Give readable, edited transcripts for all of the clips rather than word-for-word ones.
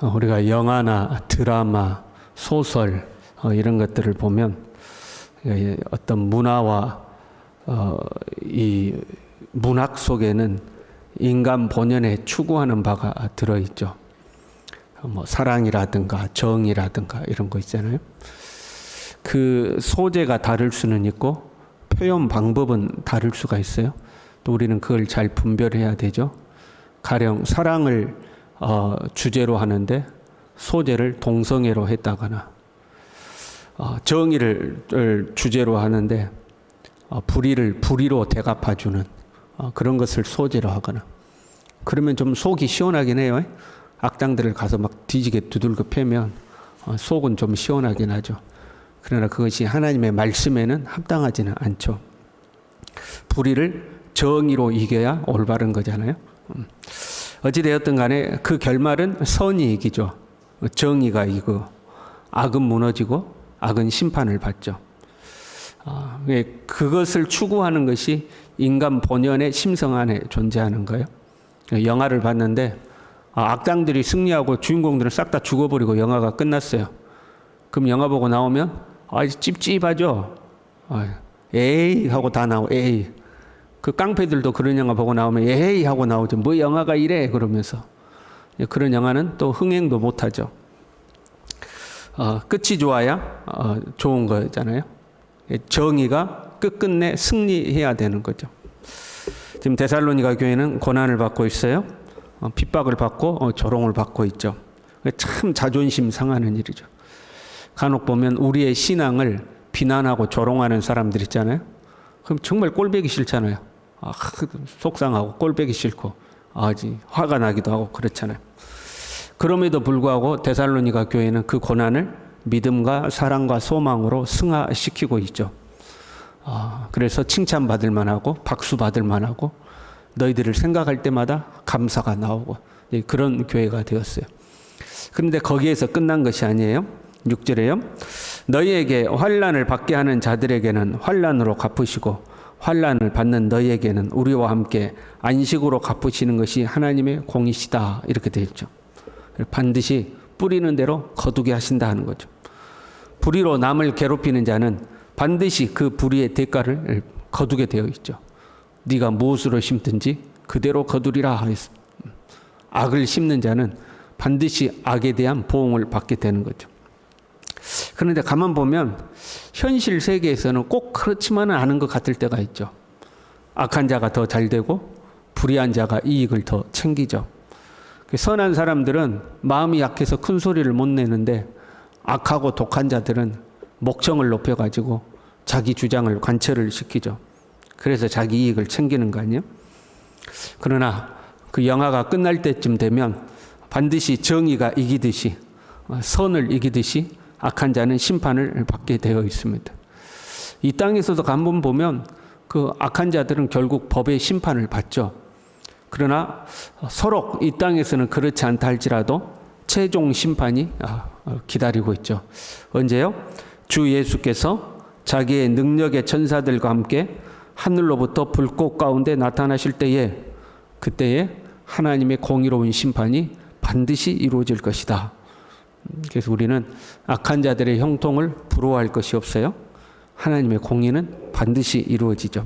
우리가 영화나 드라마, 소설 이런 것들을 보면 어떤 문화와 이 문학 속에는 인간 본연에 추구하는 바가 들어있죠. 뭐 사랑이라든가 정이라든가 이런 거 있잖아요. 그 소재가 다를 수는 있고 표현 방법은 다를 수가 있어요. 또 우리는 그걸 잘 분별해야 되죠. 가령 사랑을 주제로 하는데 소재를 동성애로 했다거나 정의를 주제로 하는데 불의를 불의로 대갚아주는 그런 것을 소재로 하거나 그러면 좀 속이 시원하긴 해요. 악당들을 가서 막 뒤지게 두들겨 패면 속은 좀 시원하긴 하죠. 그러나 그것이 하나님의 말씀에는 합당하지는 않죠. 불의를 정의로 이겨야 올바른 거잖아요. 어찌되었든 간에 그 결말은 선이 이기죠. 정의가 이기고 악은 무너지고 악은 심판을 받죠. 그것을 추구하는 것이 인간 본연의 심성 안에 존재하는 거예요. 영화를 봤는데 악당들이 승리하고 주인공들은 싹 다 죽어버리고 영화가 끝났어요. 그럼 영화 보고 나오면 찝찝하죠. 에이 하고 다 나오고 에이. 그 깡패들도 그런 영화 보고 나오면 에이 하고 나오죠. 뭐 영화가 이래 그러면서. 그런 영화는 또 흥행도 못하죠. 끝이 좋아야 좋은 거잖아요. 정의가 끝끝내 승리해야 되는 거죠. 지금 데살로니가 교회는 고난을 받고 있어요. 핍박을 받고 조롱을 받고 있죠. 참 자존심 상하는 일이죠. 간혹 보면 우리의 신앙을 비난하고 조롱하는 사람들 있잖아요. 그럼 정말 꼴보기 싫잖아요. 속상하고 꼴보기 싫고 화가 나기도 하고 그렇잖아요. 그럼에도 불구하고 데살로니가 교회는 그 고난을 믿음과 사랑과 소망으로 승화시키고 있죠. 그래서 칭찬받을 만하고 박수받을 만하고 너희들을 생각할 때마다 감사가 나오고 그런 교회가 되었어요. 그런데 거기에서 끝난 것이 아니에요. 6절에요. 너희에게 환난을 받게 하는 자들에게는 환난으로 갚으시고 환난을 받는 너희에게는 우리와 함께 안식으로 갚으시는 것이 하나님의 공이시다. 이렇게 되어 있죠. 반드시 뿌리는 대로 거두게 하신다 하는 거죠. 불의로 남을 괴롭히는 자는 반드시 그 불의의 대가를 거두게 되어 있죠. 네가 무엇으로 심든지 그대로 거두리라. 악을 심는 자는 반드시 악에 대한 보응을 받게 되는 거죠. 그런데 가만 보면 현실 세계에서는 꼭 그렇지만은 않은 것 같을 때가 있죠. 악한 자가 더 잘 되고 불의한 자가 이익을 더 챙기죠. 선한 사람들은 마음이 약해서 큰 소리를 못 내는데 악하고 독한 자들은 목청을 높여가지고 자기 주장을 관철을 시키죠. 그래서 자기 이익을 챙기는 거 아니에요? 그러나 그 영화가 끝날 때쯤 되면 반드시 정의가 이기듯이 선을 이기듯이 악한 자는 심판을 받게 되어 있습니다. 이 땅에서도 한번 보면 그 악한 자들은 결국 법의 심판을 받죠. 그러나 서로 이 땅에서는 그렇지 않다 할지라도 최종 심판이 기다리고 있죠. 언제요? 주 예수께서 자기의 능력의 천사들과 함께 하늘로부터 불꽃 가운데 나타나실 때에 그때에 하나님의 공의로운 심판이 반드시 이루어질 것이다. 그래서 우리는 악한 자들의 형통을 부러워할 것이 없어요. 하나님의 공의는 반드시 이루어지죠.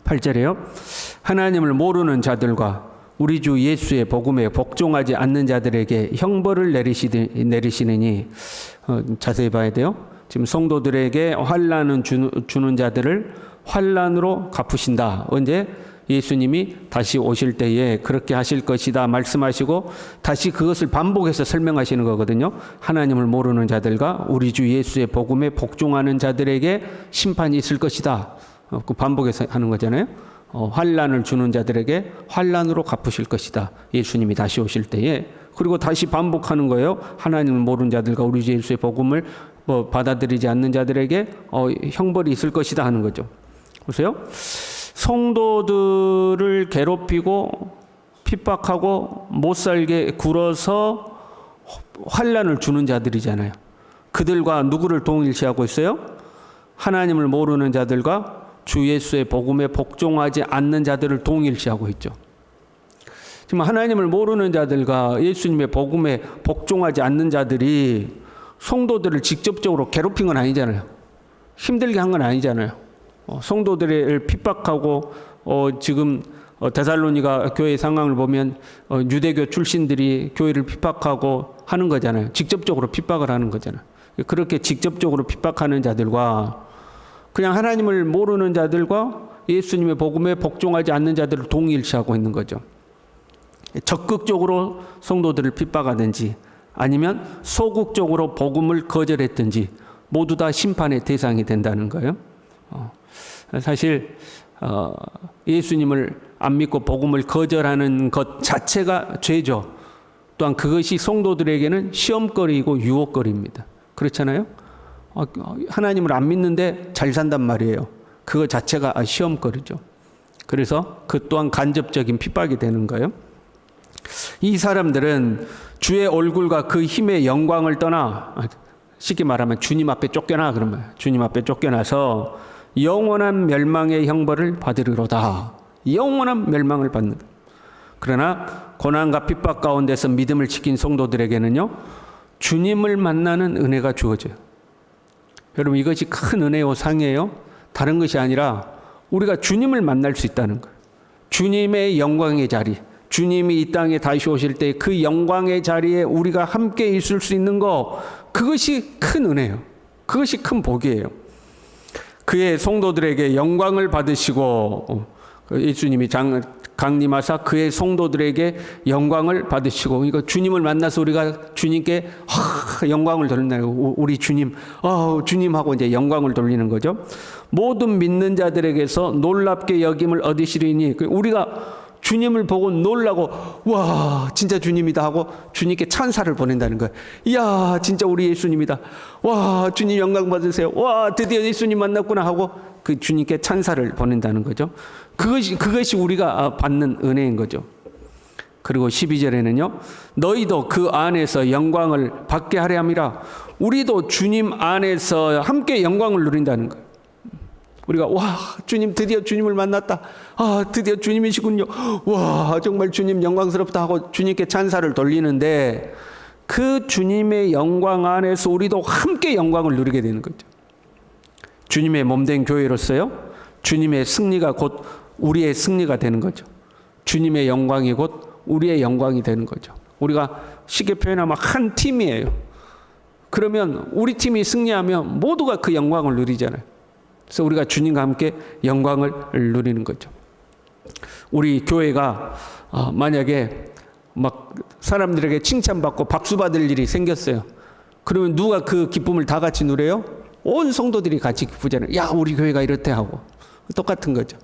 8절에요. 하나님을 모르는 자들과 우리 주 예수의 복음에 복종하지 않는 자들에게 형벌을 내리시느니 자세히 봐야 돼요. 지금 성도들에게 환난을 주는 자들을 환난으로 갚으신다. 언제? 예수님이 다시 오실 때에 그렇게 하실 것이다 말씀하시고 다시 그것을 반복해서 설명하시는 거거든요. 하나님을 모르는 자들과 우리 주 예수의 복음에 복종하는 자들에게 심판이 있을 것이다. 그 반복해서 하는 거잖아요. 환난을 주는 자들에게 환난으로 갚으실 것이다. 예수님이 다시 오실 때에. 그리고 다시 반복하는 거예요. 하나님을 모르는 자들과 우리 주 예수의 복음을 받아들이지 않는 자들에게 형벌이 있을 것이다 하는 거죠. 보세요. 성도들을 괴롭히고 핍박하고 못살게 굴어서 환난을 주는 자들이잖아요. 그들과 누구를 동일시하고 있어요? 하나님을 모르는 자들과 주 예수의 복음에 복종하지 않는 자들을 동일시하고 있죠. 지금 하나님을 모르는 자들과 예수님의 복음에 복종하지 않는 자들이 성도들을 직접적으로 괴롭힌 건 아니잖아요. 힘들게 한 건 아니잖아요. 성도들을 핍박하고 지금 데살로니가 교회 상황을 보면 유대교 출신들이 교회를 핍박하고 하는 거잖아요. 직접적으로 핍박을 하는 거잖아요. 그렇게 직접적으로 핍박하는 자들과 그냥 하나님을 모르는 자들과 예수님의 복음에 복종하지 않는 자들을 동일시하고 있는 거죠. 적극적으로 성도들을 핍박하든지 아니면 소극적으로 복음을 거절했든지 모두 다 심판의 대상이 된다는 거예요. 사실 예수님을 안 믿고 복음을 거절하는 것 자체가 죄죠. 또한 그것이 성도들에게는 시험거리이고 유혹거리입니다. 그렇잖아요. 하나님을 안 믿는데 잘 산단 말이에요. 그거 자체가 시험거리죠. 그래서 그 또한 간접적인 핍박이 되는 거예요. 이 사람들은 주의 얼굴과 그 힘의 영광을 떠나, 쉽게 말하면 주님 앞에 쫓겨나, 그러면 주님 앞에 쫓겨나서 영원한 멸망의 형벌을 받으리로다. 영원한 멸망을 받는. 그러나 고난과 핍박 가운데서 믿음을 지킨 성도들에게는요, 주님을 만나는 은혜가 주어져요. 여러분, 이것이 큰 은혜요 상이에요. 다른 것이 아니라 우리가 주님을 만날 수 있다는 거예요. 주님의 영광의 자리, 주님이 이 땅에 다시 오실 때 그 영광의 자리에 우리가 함께 있을 수 있는 거, 그것이 큰 은혜예요. 그것이 큰 복이에요. 그의 성도들에게 영광을 받으시고, 예수님이 강림하사 그의 성도들에게 영광을 받으시고, 이거 주님을 만나서 우리가 주님께 영광을 돌린다는 거. 우리 주님, 주님하고 이제 영광을 돌리는 거죠. 모든 믿는 자들에게서 놀랍게 여김을 얻으시리니, 우리가 주님을 보고 놀라고, 와, 진짜 주님이다 하고 주님께 찬사를 보낸다는 거예요. 이야, 진짜 우리 예수님이다. 와, 주님 영광 받으세요. 와, 드디어 예수님 만났구나 하고 그 주님께 찬사를 보낸다는 거죠. 그것이 우리가 받는 은혜인 거죠. 그리고 12절에는요, 너희도 그 안에서 영광을 받게 하려 함이라. 우리도 주님 안에서 함께 영광을 누린다는 거예요. 우리가 와, 주님, 드디어 주님을 만났다. 드디어 주님이시군요. 와, 정말 주님 영광스럽다 하고 주님께 찬사를 돌리는데, 그 주님의 영광 안에서 우리도 함께 영광을 누리게 되는 거죠. 주님의 몸된 교회로서요, 주님의 승리가 곧 우리의 승리가 되는 거죠. 주님의 영광이 곧 우리의 영광이 되는 거죠. 우리가 쉽게 표현하면 한 팀이에요. 그러면 우리 팀이 승리하면 모두가 그 영광을 누리잖아요. 그래서 우리가 주님과 함께 영광을 누리는 거죠. 우리 교회가 만약에 막 사람들에게 칭찬받고 박수 받을 일이 생겼어요. 그러면 누가 그 기쁨을 다 같이 누려요? 온 성도들이 같이 기쁘잖아요. 야, 우리 교회가 이렇대 하고. 똑같은 거죠.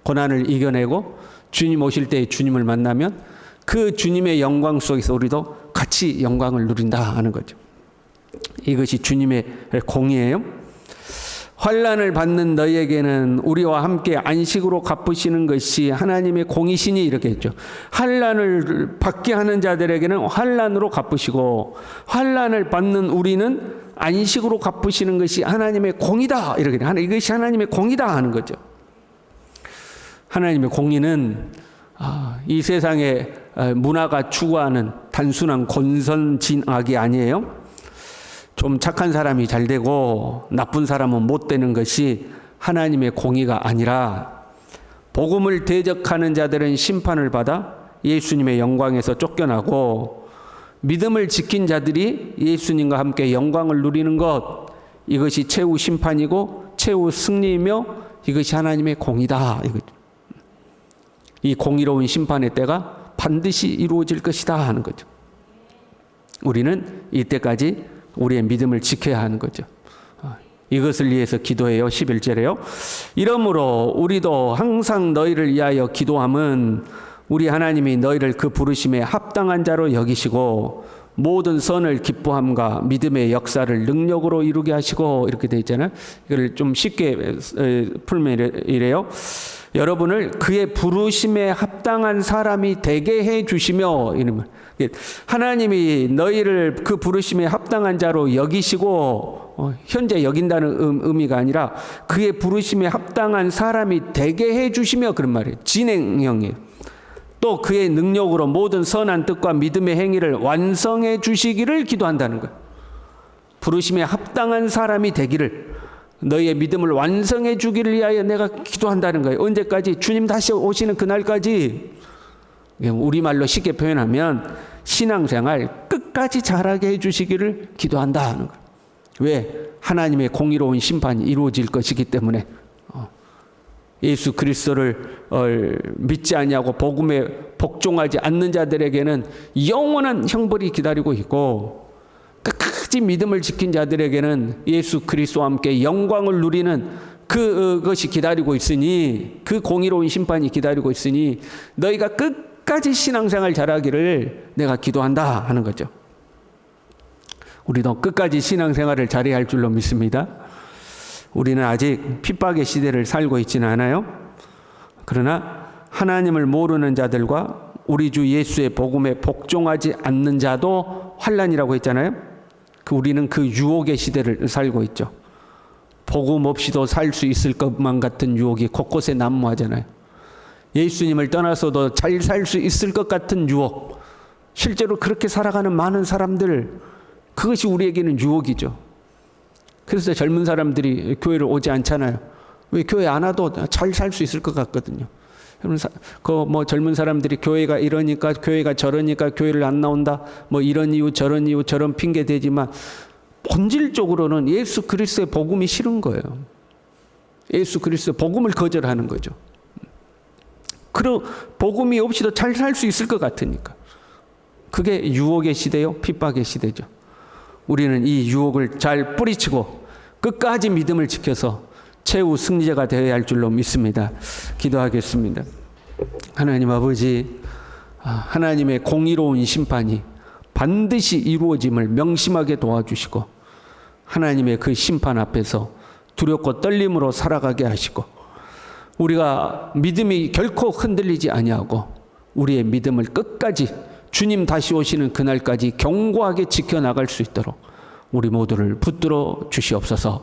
고난을 이겨내고 주님 오실 때 주님을 만나면 그 주님의 영광 속에서 우리도 같이 영광을 누린다 하는 거죠. 이것이 주님의 공의예요. 환난을 받는 너희에게는 우리와 함께 안식으로 갚으시는 것이 하나님의 공이시니, 이렇게 했죠. 환난을 받게 하는 자들에게는 환난으로 갚으시고, 환난을 받는 우리는 안식으로 갚으시는 것이 하나님의 공이다, 이렇게. 이것이 하나님의 공이다 하는 거죠. 하나님의 공의는 이 세상의 문화가 추구하는 단순한 권선진악이 아니에요. 좀 착한 사람이 잘 되고 나쁜 사람은 못 되는 것이 하나님의 공의가 아니라, 복음을 대적하는 자들은 심판을 받아 예수님의 영광에서 쫓겨나고, 믿음을 지킨 자들이 예수님과 함께 영광을 누리는 것, 이것이 최후 심판이고 최후 승리이며 이것이 하나님의 공의다. 이 공의로운 심판의 때가 반드시 이루어질 것이다 하는 거죠. 우리는 이때까지 우리의 믿음을 지켜야 하는 거죠. 이것을 위해서 기도해요. 11절에요. 이러므로 우리도 항상 너희를 위하여 기도함은 우리 하나님이 너희를 그 부르심에 합당한 자로 여기시고 모든 선을 기뻐함과 믿음의 역사를 능력으로 이루게 하시고, 이렇게 되어 있잖아요. 이걸 좀 쉽게 풀면 이래요. 여러분을 그의 부르심에 합당한 사람이 되게 해 주시며, 이러면 하나님이 너희를 그 부르심에 합당한 자로 여기시고, 현재 여긴다는 의미가 아니라 그의 부르심에 합당한 사람이 되게 해 주시며, 그런 말이에요. 진행형이에요. 또 그의 능력으로 모든 선한 뜻과 믿음의 행위를 완성해 주시기를 기도한다는 거예요. 부르심에 합당한 사람이 되기를, 너희의 믿음을 완성해 주기를 위하여 내가 기도한다는 거예요. 언제까지? 주님 다시 오시는 그날까지. 우리말로 쉽게 표현하면 신앙생활 끝까지 잘하게 해주시기를 기도한다 하는 거예요. 왜? 하나님의 공의로운 심판이 이루어질 것이기 때문에. 예수 그리스도를 믿지 아니하고 복음에 복종하지 않는 자들에게는 영원한 형벌이 기다리고 있고, 끝까지 믿음을 지킨 자들에게는 예수 그리스도와 함께 영광을 누리는 그것이 기다리고 있으니, 그 공의로운 심판이 기다리고 있으니 너희가 끝까지 신앙생활 잘하기를 내가 기도한다 하는 거죠. 우리도 끝까지 신앙생활을 잘해야 할 줄로 믿습니다. 우리는 아직 핍박의 시대를 살고 있지는 않아요. 그러나 하나님을 모르는 자들과 우리 주 예수의 복음에 복종하지 않는 자도 환난이라고 했잖아요. 우리는 그 유혹의 시대를 살고 있죠. 복음 없이도 살 수 있을 것만 같은 유혹이 곳곳에 난무하잖아요. 예수님을 떠나서도 잘 살 수 있을 것 같은 유혹, 실제로 그렇게 살아가는 많은 사람들, 그것이 우리에게는 유혹이죠. 그래서 젊은 사람들이 교회를 오지 않잖아요. 왜? 교회 안 와도 잘 살 수 있을 것 같거든요. 젊은 사람들이 교회가 이러니까, 교회가 저러니까 교회를 안 나온다, 이런 이유 저런 핑계 대지만 본질적으로는 예수 그리스도의 복음이 싫은 거예요. 예수 그리스도의 복음을 거절하는 거죠. 그리고 복음이 없이도 잘 살 수 있을 것 같으니까. 그게 유혹의 시대요, 핍박의 시대죠. 우리는 이 유혹을 잘 뿌리치고 끝까지 믿음을 지켜서 최후 승리자가 되어야 할 줄로 믿습니다. 기도하겠습니다. 하나님 아버지, 하나님의 공의로운 심판이 반드시 이루어짐을 명심하게 도와주시고, 하나님의 그 심판 앞에서 두렵고 떨림으로 살아가게 하시고, 우리가 믿음이 결코 흔들리지 아니하고 우리의 믿음을 끝까지 주님 다시 오시는 그날까지 견고하게 지켜나갈 수 있도록 우리 모두를 붙들어 주시옵소서.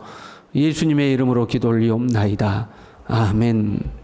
예수님의 이름으로 기도 올리옵나이다. 아멘.